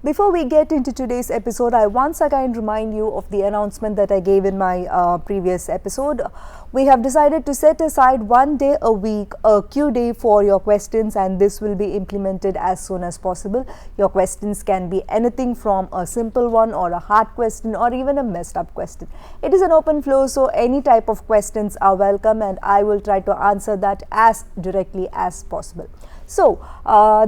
Before we get into today's episode, I once again remind you of the announcement that I gave in my previous episode. We have decided to set aside one day a week, a Q day for your questions, and this will be implemented as soon as possible. Your questions can be anything from a simple one or a hard question or even a messed up question. It is an open floor, so any type of questions are welcome and I will try to answer that as directly as possible. So,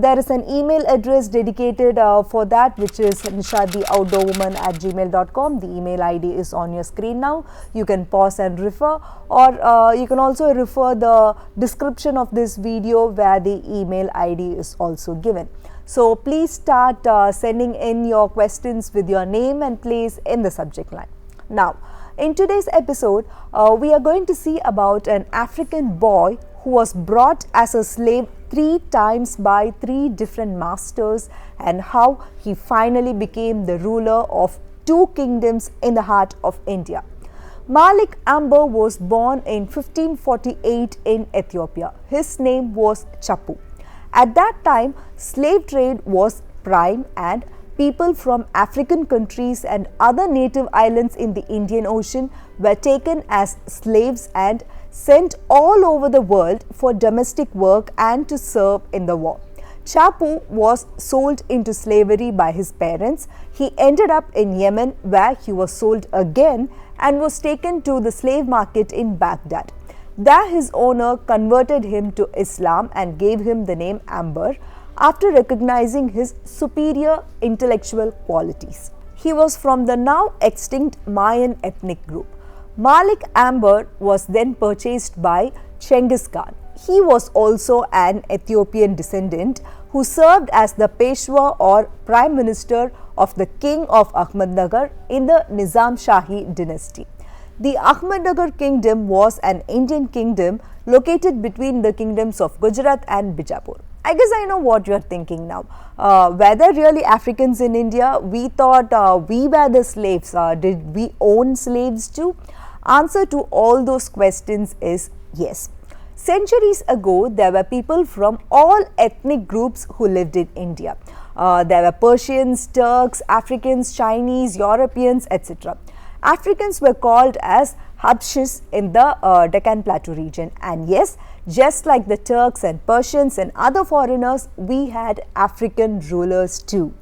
there is an email address dedicated for that, which is nishadtheoutdoorwoman@gmail.com. The email ID is on your screen now. You can pause and refer, or you can also refer the description of this video where the email ID is also given. So, please start sending in your questions with your name and place in the subject line. Now, in today's episode, we are going to see about an African boy who was brought as a slave 3 times by 3 different masters and how he finally became the ruler of 2 kingdoms in the heart of India. Malik Amber was born in 1548 in Ethiopia. His name was Chapu. At that time, slave trade was prime and people from African countries and other native islands in the Indian Ocean were taken as slaves and sent all over the world for domestic work and to serve in the war. Chapu was sold into slavery by his parents. He ended up in Yemen, where he was sold again and was taken to the slave market in Baghdad. There his owner converted him to Islam and gave him the name Amber after recognizing his superior intellectual qualities. He was from the now extinct Mayan ethnic group. Malik Amber was then purchased by Chengiz Khan. He was also an Ethiopian descendant who served as the Peshwa or Prime Minister of the King of Ahmednagar in the Nizam Shahi dynasty. The Ahmednagar kingdom was an Indian kingdom located between the kingdoms of Gujarat and Bijapur. I guess I know what you are thinking now. Were there really Africans in India? We thought we were the slaves. Did we own slaves too? Answer to all those questions is yes. Centuries ago, there were people from all ethnic groups who lived in India. There were Persians, Turks, Africans, Chinese, Europeans, etc. Africans were called as Habshis in the Deccan Plateau region, and yes, just like the Turks and Persians and other foreigners, we had African rulers too.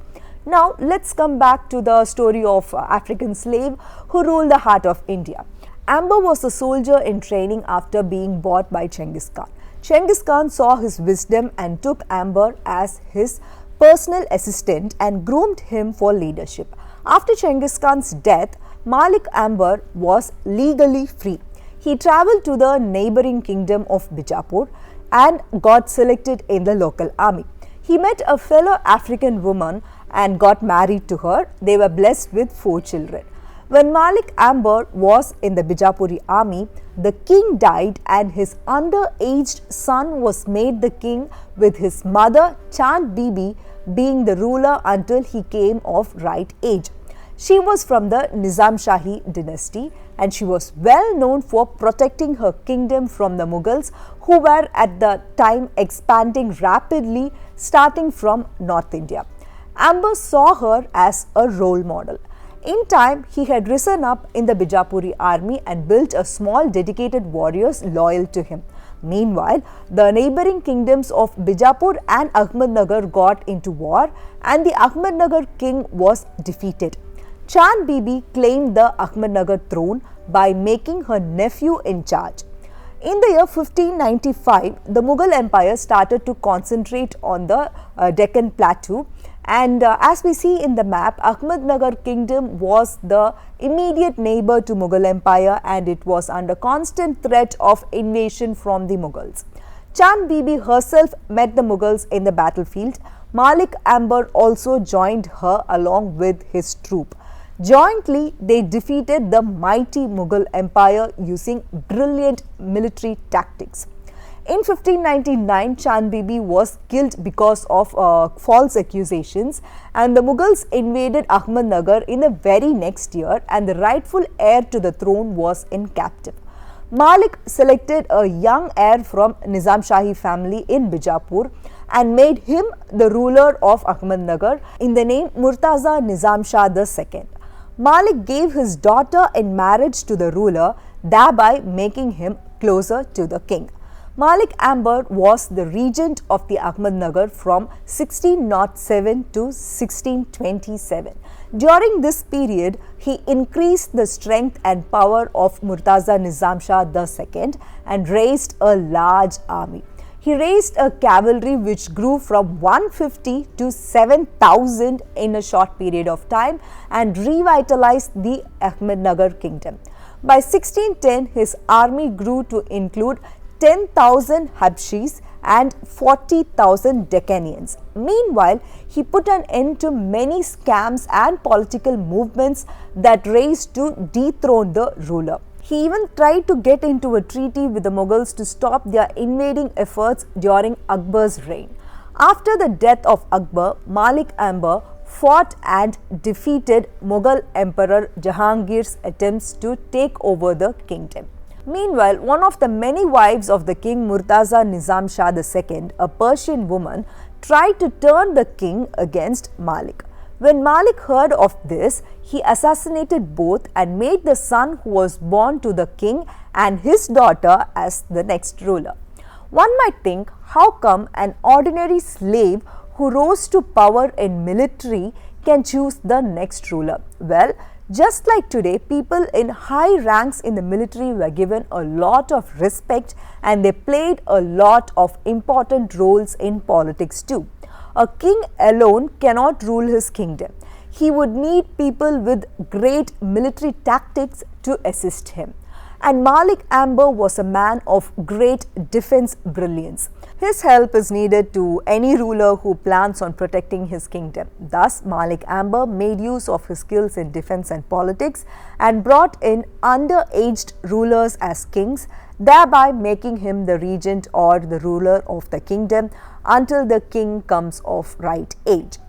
Now, let's come back to the story of African slave who ruled the heart of India. Amber was a soldier in training after being bought by Chengiz Khan. Chengiz Khan saw his wisdom and took Amber as his personal assistant and groomed him for leadership. After Chengiz Khan's death, Malik Amber was legally free. He travelled to the neighbouring kingdom of Bijapur and got selected in the local army. He met a fellow African woman and got married to her. They were blessed with 4 children. When Malik Amber was in the Bijapuri army, the king died and his underaged son was made the king, with his mother Chand Bibi being the ruler until he came of right age. She was from the Nizam Shahi dynasty and she was well known for protecting her kingdom from the Mughals, who were at the time expanding rapidly starting from North India. Amber saw her as a role model. In time, he had risen up in the Bijapuri army and built a small dedicated warriors loyal to him. Meanwhile, the neighbouring kingdoms of Bijapur and Ahmednagar got into war and the Ahmednagar king was defeated. Chand Bibi claimed the Ahmednagar throne by making her nephew in charge. In the year 1595, the Mughal Empire started to concentrate on the Deccan Plateau, and as we see in the map, Ahmednagar kingdom was the immediate neighbour to Mughal Empire and it was under constant threat of invasion from the Mughals. Chand Bibi herself met the Mughals in the battlefield. Malik Amber also joined her along with his troop. Jointly, they defeated the mighty Mughal Empire using brilliant military tactics. In 1599, Chand Bibi was killed because of false accusations, and the Mughals invaded Ahmednagar in the very next year and the rightful heir to the throne was in captive. Malik selected a young heir from Nizam Shahi family in Bijapur and made him the ruler of Ahmednagar in the name Murtaza Nizam Shah II. Malik gave his daughter in marriage to the ruler, thereby making him closer to the king. Malik Amber was the regent of the Ahmednagar from 1607 to 1627. During this period, he increased the strength and power of Murtaza Nizam Shah II and raised a large army. He raised a cavalry which grew from 150 to 7,000 in a short period of time and revitalized the Ahmednagar kingdom. By 1610, his army grew to include 10,000 Habshis and 40,000 Deccanians. Meanwhile, he put an end to many scams and political movements that raced to dethrone the ruler. He even tried to get into a treaty with the Mughals to stop their invading efforts during Akbar's reign. After the death of Akbar, Malik Amber fought and defeated Mughal Emperor Jahangir's attempts to take over the kingdom. Meanwhile, one of the many wives of the king Murtaza Nizam Shah II, a Persian woman, tried to turn the king against Malik. When Malik heard of this, he assassinated both and made the son who was born to the king and his daughter as the next ruler. One might think, how come an ordinary slave who rose to power in military can choose the next ruler? Well, just like today, people in high ranks in the military were given a lot of respect and they played a lot of important roles in politics too. A king alone cannot rule his kingdom. He would need people with great military tactics to assist him. And Malik Amber was a man of great defense brilliance. His help is needed to any ruler who plans on protecting his kingdom. Thus, Malik Amber made use of his skills in defense and politics and brought in underaged rulers as kings, thereby making him the regent or the ruler of the kingdom until the king comes of right age.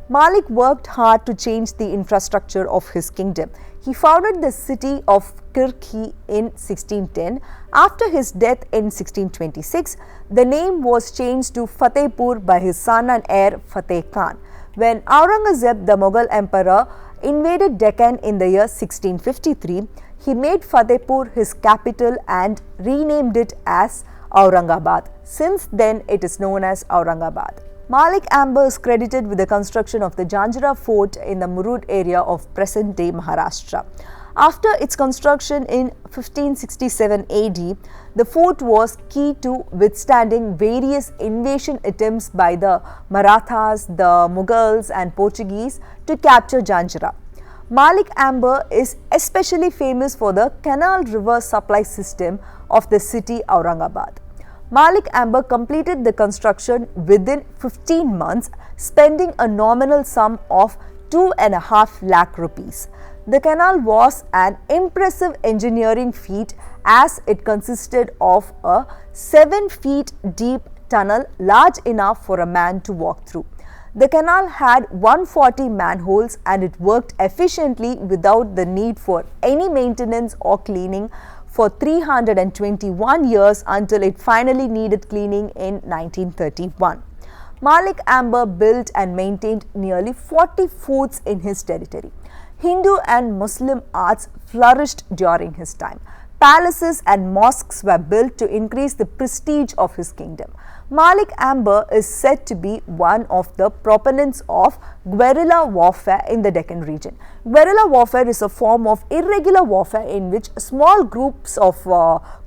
Malik worked hard to change the infrastructure of his kingdom. He founded the city of Kirki in 1610. After his death in 1626, the name was changed to Fatehpur by his son and heir Fateh Khan. When Aurangzeb, the Mughal emperor, invaded Deccan in the year 1653, he made Fatehpur his capital and renamed it as Aurangabad. Since then, it is known as Aurangabad. Malik Amber is credited with the construction of the Janjira fort in the Murud area of present-day Maharashtra. After its construction in 1567 AD, the fort was key to withstanding various invasion attempts by the Marathas, the Mughals and Portuguese to capture Janjira. Malik Amber is especially famous for the canal river supply system of the city Aurangabad. Malik Amber completed the construction within 15 months, spending a nominal sum of 2.5 lakh rupees. The canal was an impressive engineering feat as it consisted of a 7 feet deep tunnel large enough for a man to walk through. The canal had 140 manholes and it worked efficiently without the need for any maintenance or cleaning for 321 years until it finally needed cleaning in 1931. Malik Amber built and maintained nearly 40 forts in his territory. Hindu and Muslim arts flourished during his time. Palaces and mosques were built to increase the prestige of his kingdom. Malik Amber is said to be one of the proponents of guerrilla warfare in the Deccan region. Guerrilla warfare is a form of irregular warfare in which small groups of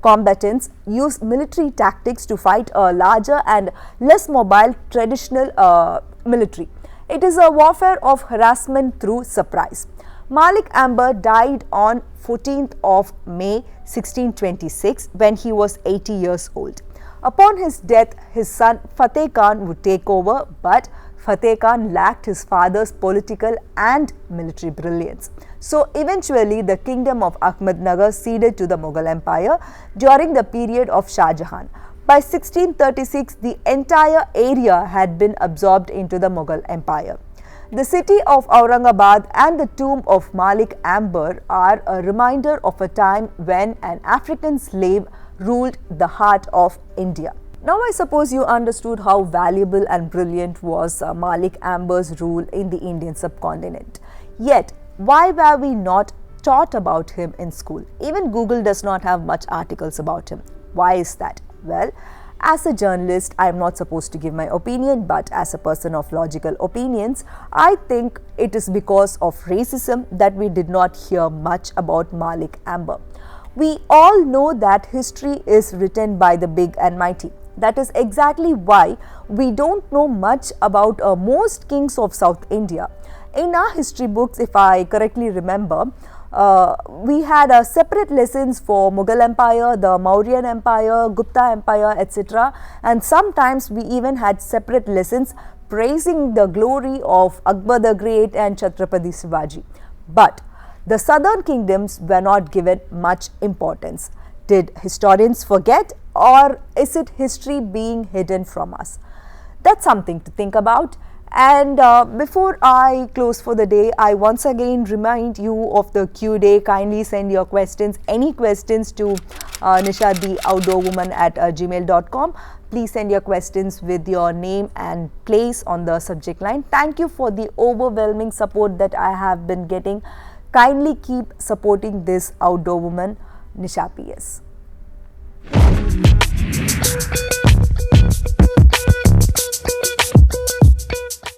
combatants use military tactics to fight a larger and less mobile traditional military. It is a warfare of harassment through surprise. Malik Amber died on 14th of May 1626 when he was 80 years old. Upon his death, his son Fateh Khan would take over, but Fateh Khan lacked his father's political and military brilliance. So eventually the kingdom of Ahmednagar ceded to the Mughal Empire during the period of Shah Jahan. By 1636, the entire area had been absorbed into the Mughal Empire. The city of Aurangabad and the tomb of Malik Amber are a reminder of a time when an African slave ruled the heart of India. Now I suppose you understood how valuable and brilliant was Malik Amber's rule in the Indian subcontinent. Yet, why were we not taught about him in school? Even Google does not have much articles about him. Why is that? Well, as a journalist, I am not supposed to give my opinion, but as a person of logical opinions, I think it is because of racism that we did not hear much about Malik Amber. We all know that history is written by the big and mighty. That is exactly why we don't know much about most kings of South India. In our history books, if I correctly remember, we had separate lessons for Mughal Empire, the Mauryan Empire, Gupta Empire, etc. And sometimes we even had separate lessons praising the glory of Akbar the Great and Chhatrapati Shivaji. But the southern kingdoms were not given much importance. Did historians forget, or is it history being hidden from us? That's something to think about. And before I close for the day, I once again remind you of the Q Day. Kindly send your questions, any questions, to Nisha the Outdoor Woman at gmail.com. Please send your questions with your name and place on the subject line. Thank you for the overwhelming support that I have been getting. Kindly keep supporting this Outdoor Woman, Nisha PS.